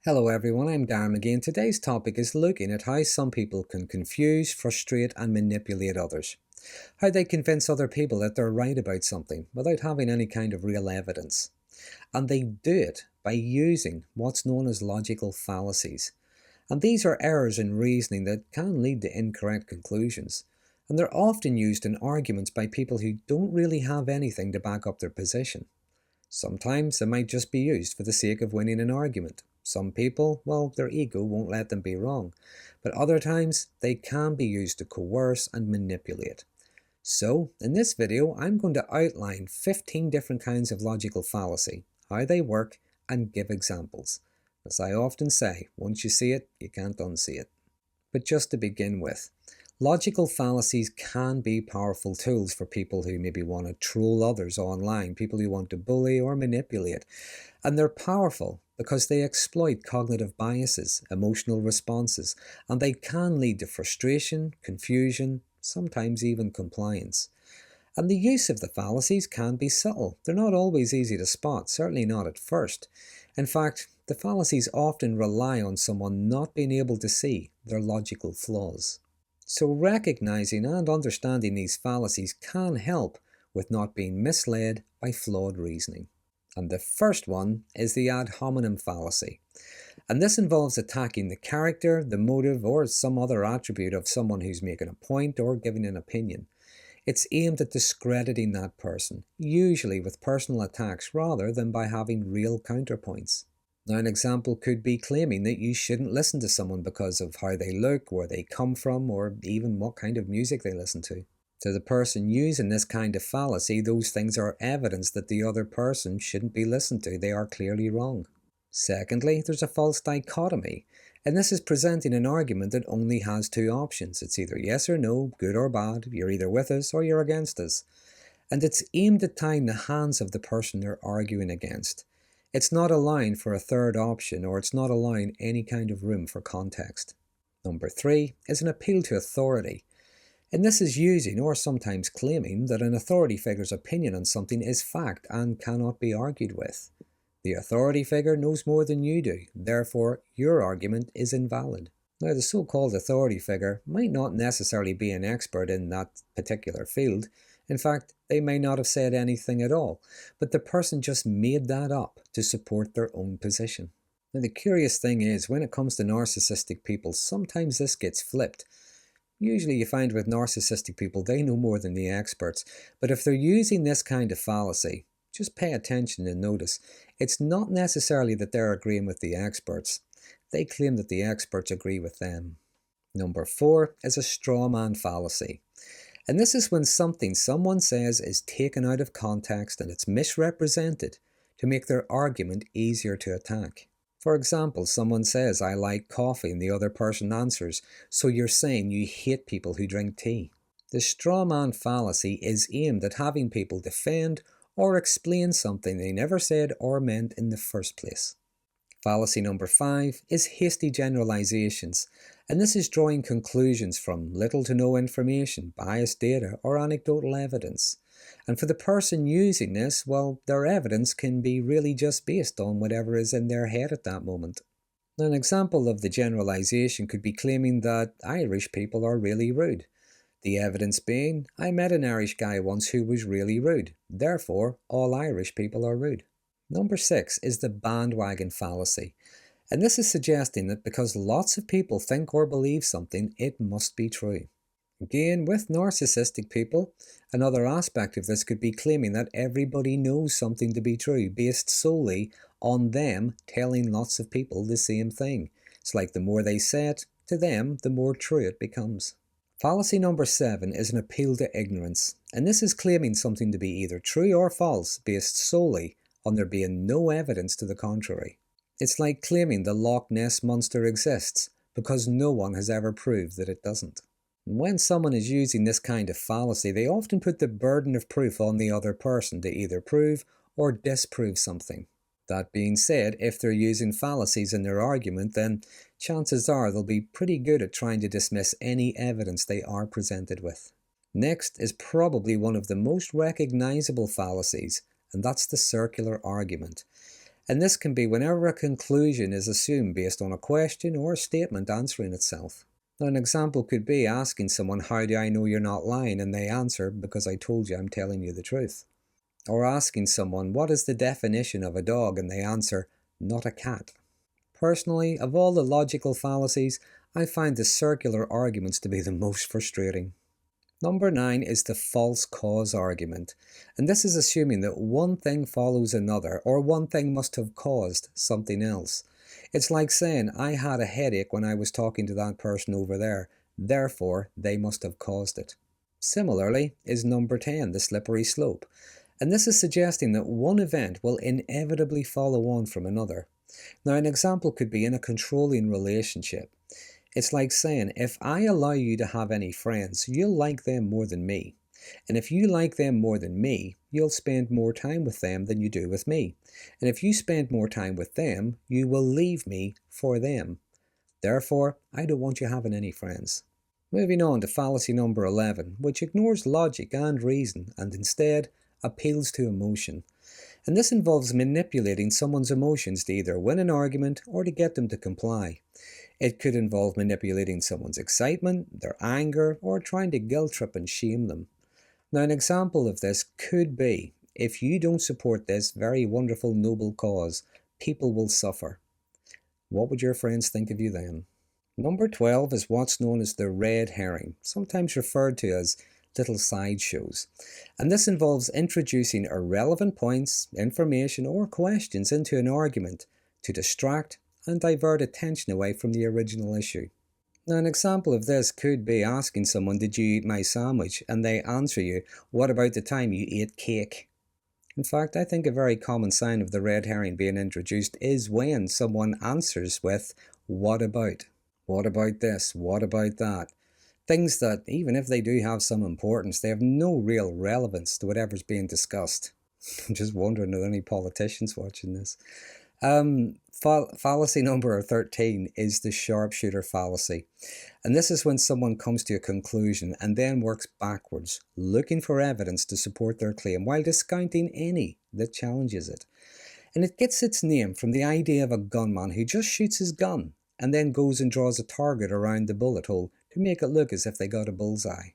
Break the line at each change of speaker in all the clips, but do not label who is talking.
Hello everyone, I'm Darren Magee, and today's topic is looking at how some people can confuse, frustrate and manipulate others. How they convince other people that they're right about something without having any kind of real evidence. And they do it by using what's known as logical fallacies. And these are errors in reasoning that can lead to incorrect conclusions. And they're often used in arguments by people who don't really have anything to back up their position. Sometimes they might just be used for the sake of winning an argument. Some people, well, their ego won't let them be wrong, but other times they can be used to coerce and manipulate. So, in this video, I'm going to outline 15 different kinds of logical fallacy, how they work, and give examples. As I often say, once you see it, you can't unsee it. But just to begin with, logical fallacies can be powerful tools for people who maybe want to troll others online, people who want to bully or manipulate. And they're powerful because they exploit cognitive biases, emotional responses, and they can lead to frustration, confusion, sometimes even compliance. And the use of the fallacies can be subtle. They're not always easy to spot, certainly not at first. In fact, the fallacies often rely on someone not being able to see their logical flaws. So recognizing and understanding these fallacies can help with not being misled by flawed reasoning. And the first one is the ad hominem fallacy. And this involves attacking the character, the motive, or some other attribute of someone who's making a point or giving an opinion. It's aimed at discrediting that person, usually with personal attacks rather than by having real counterpoints. Now, an example could be claiming that you shouldn't listen to someone because of how they look, where they come from, or even what kind of music they listen to. To the person using this kind of fallacy, those things are evidence that the other person shouldn't be listened to. They are clearly wrong. Secondly, there's a false dichotomy, and this is presenting an argument that only has two options. It's either yes or no, good or bad, you're either with us or you're against us. And it's aimed at tying the hands of the person they're arguing against. It's not allowing for a third option, or it's not allowing any kind of room for context. Number 3 is an appeal to authority. And this is using or sometimes claiming that an authority figure's opinion on something is fact and cannot be argued with. The authority figure knows more than you do, therefore your argument is invalid. Now, the so-called authority figure might not necessarily be an expert in that particular field. In fact, they may not have said anything at all, but the person just made that up to support their own position. Now, the curious thing is, when it comes to narcissistic people, sometimes this gets flipped. Usually you find with narcissistic people, they know more than the experts, but if they're using this kind of fallacy, just pay attention and notice, it's not necessarily that they're agreeing with the experts. They claim that the experts agree with them. Number 4 is a strawman fallacy. And this is when something someone says is taken out of context and it's misrepresented to make their argument easier to attack. For example, someone says, I like coffee, and the other person answers, so you're saying you hate people who drink tea. The straw man fallacy is aimed at having people defend or explain something they never said or meant in the first place. Fallacy number 5 is hasty generalizations, and this is drawing conclusions from little to no information, biased data, or anecdotal evidence. And for the person using this, well, their evidence can be really just based on whatever is in their head at that moment. An example of the generalization could be claiming that Irish people are really rude. The evidence being, I met an Irish guy once who was really rude. Therefore, all Irish people are rude. Number 6 is the bandwagon fallacy. And this is suggesting that because lots of people think or believe something, it must be true. Again, with narcissistic people, another aspect of this could be claiming that everybody knows something to be true, based solely on them telling lots of people the same thing. It's like the more they say it, to them, the more true it becomes. Fallacy number 7 is an appeal to ignorance, and this is claiming something to be either true or false, based solely on there being no evidence to the contrary. It's like claiming the Loch Ness Monster exists, because no one has ever proved that it doesn't. When someone is using this kind of fallacy, they often put the burden of proof on the other person to either prove or disprove something. That being said, if they're using fallacies in their argument, then chances are they'll be pretty good at trying to dismiss any evidence they are presented with. Next is probably one of the most recognizable fallacies, and that's the circular argument. And this can be whenever a conclusion is assumed based on a question or a statement answering itself. Now, an example could be asking someone, "How do I know you're not lying?" and they answer, "Because I told you I'm telling you the truth." Or asking someone, "What is the definition of a dog?" and they answer, "Not a cat." Personally, of all the logical fallacies, I find the circular arguments to be the most frustrating. Number 9 is the false cause argument, and this is assuming that one thing follows another, or one thing must have caused something else. It's like saying, "I had a headache when I was talking to that person over there, therefore they must have caused it." Similarly is number 10, the slippery slope, and this is suggesting that one event will inevitably follow on from another. Now, an example could be in a controlling relationship. It's like saying, "If I allow you to have any friends, you'll like them more than me. And if you like them more than me, you'll spend more time with them than you do with me. And if you spend more time with them, you will leave me for them. Therefore, I don't want you having any friends." Moving on to fallacy number 11, which ignores logic and reason and instead appeals to emotion. And this involves manipulating someone's emotions to either win an argument or to get them to comply. It could involve manipulating someone's excitement, their anger, or trying to guilt trip and shame them. Now, an example of this could be, "If you don't support this very wonderful noble cause, people will suffer." What would your friends think of you then? Number 12 is what's known as the red herring, sometimes referred to as little sideshows. And this involves introducing irrelevant points, information, or questions into an argument to distract and divert attention away from the original issue. Now, an example of this could be asking someone, "Did you eat my sandwich?" and they answer you, "What about the time you ate cake?" In fact, I think a very common sign of the red herring being introduced is when someone answers with, "What about?" What about this? What about that? Things that, even if they do have some importance, they have no real relevance to whatever's being discussed. I'm just wondering, are there any politicians watching this? Fallacy number 13 is the sharpshooter fallacy. And this is when someone comes to a conclusion and then works backwards, looking for evidence to support their claim while discounting any that challenges it. And it gets its name from the idea of a gunman who just shoots his gun and then goes and draws a target around the bullet hole to make it look as if they got a bullseye.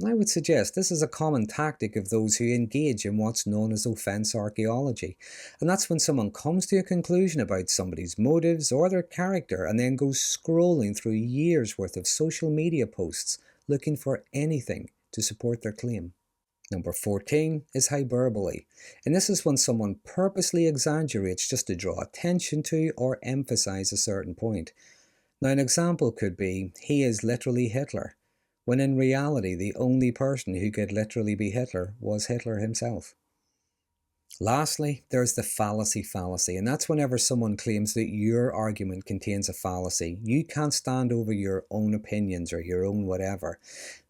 I would suggest this is a common tactic of those who engage in what's known as offense archaeology, and that's when someone comes to a conclusion about somebody's motives or their character and then goes scrolling through years worth of social media posts looking for anything to support their claim. Number 14 is hyperbole, and this is when someone purposely exaggerates just to draw attention to or emphasize a certain point. Now, an example could be, "He is literally Hitler," when in reality the only person who could literally be Hitler was Hitler himself. Lastly, there's the fallacy, and that's whenever someone claims that your argument contains a fallacy. You can't stand over your own opinions or your own whatever.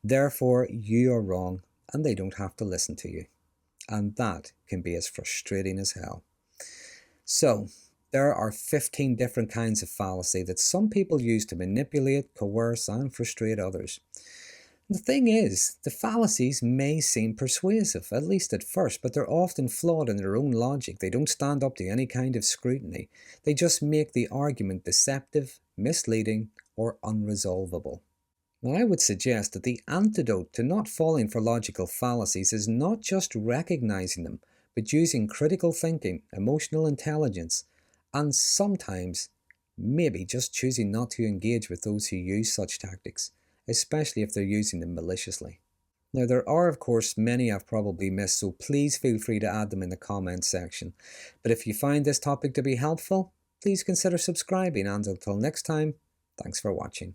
Therefore, you are wrong, and they don't have to listen to you. And that can be as frustrating as hell. So, there are 15 different kinds of fallacy that some people use to manipulate, coerce, and frustrate others. The thing is, the fallacies may seem persuasive, at least at first, but they're often flawed in their own logic. They don't stand up to any kind of scrutiny. They just make the argument deceptive, misleading, or unresolvable. Now, I would suggest that the antidote to not falling for logical fallacies is not just recognizing them, but using critical thinking, emotional intelligence, and sometimes maybe just choosing not to engage with those who use such tactics, especially if they're using them maliciously. Now, there are of course many I've probably missed, so please feel free to add them in the comments section. But if you find this topic to be helpful, please consider subscribing, and until next time, thanks for watching.